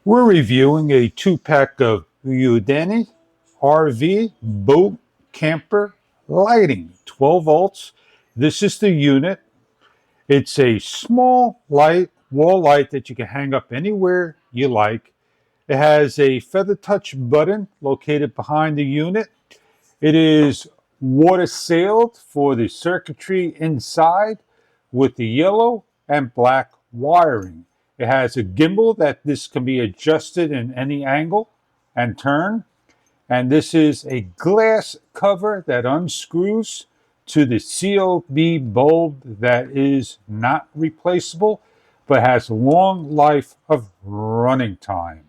We're reviewing a 2-pack of Udemy RV boat camper lighting, 12 volts. This is the unit. It's a small light, wall light that you can hang up anywhere you like. It has a feather touch button located behind the unit. It is water sealed for the circuitry inside with the yellow and black wiring. It has a gimbal that this can be adjusted in any angle and turn. And this is a glass cover that unscrews to the COB bulb that is not replaceable, but has a long life of running time.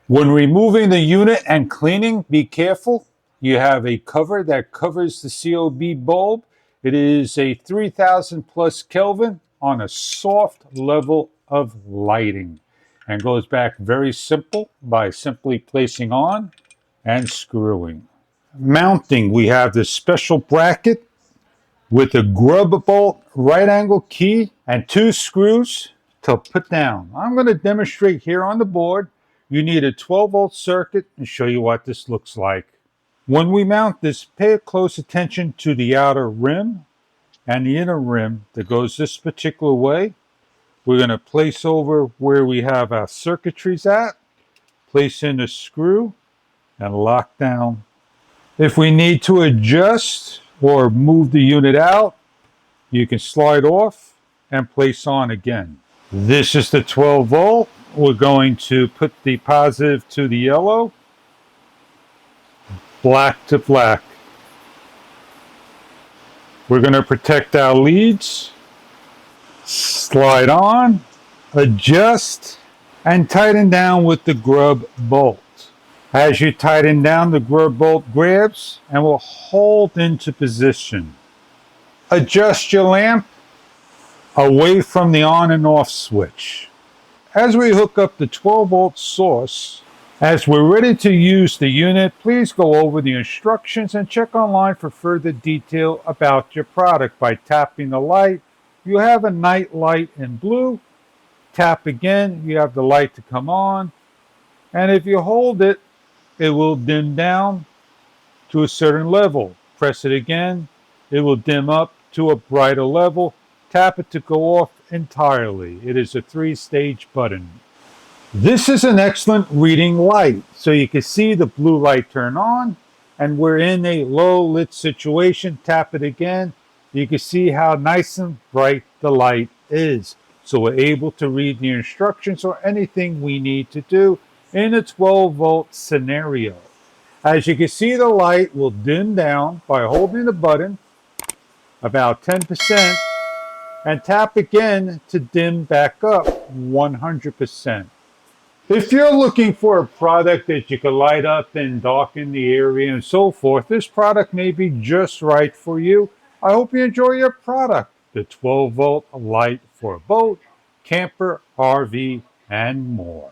When removing the unit and cleaning, be careful. You have a cover that covers the COB bulb. It is a 3000 plus Kelvin on a soft level of lighting and goes back very simple by simply placing on and screwing. Mounting, we have this special bracket with a grub bolt right angle key and 2 screws to put down. I'm going to demonstrate here on the board. You need a 12 volt circuit and show you what this looks like. When we mount this, pay close attention to the outer rim and the inner rim that goes this particular way. We're going to place over where we have our circuitries at, place in a screw, and lock down. If we need to adjust or move the unit out, you can slide off and place on again. This is the 12 volt. We're going to put the positive to the yellow, black to black. We're going to protect our leads, slide on, adjust, and tighten down with the grub bolt. As you tighten down, the grub bolt grabs and will hold into position. Adjust your lamp away from the on and off switch. As we hook up the 12 volt source, as we're ready to use the unit, please go over the instructions and check online for further detail about your product by tapping the light. You have a night light in blue. Tap again, you have the light to come on. And if you hold it, it will dim down to a certain level. Press it again, it will dim up to a brighter level. Tap it to go off entirely. It is a 3-stage button. This is an excellent reading light. So you can see the blue light turn on, and we're in a low lit situation. Tap it again. You can see how nice and bright the light is. So we're able to read the instructions or anything we need to do in a 12 volt scenario. As you can see, the light will dim down by holding the button about 10%. And tap again to dim back up 100%. If you're looking for a product that you can light up and darken the area and so forth, this product may be just right for you. I hope you enjoy your product, the 12 volt light for a boat, camper, RV, and more.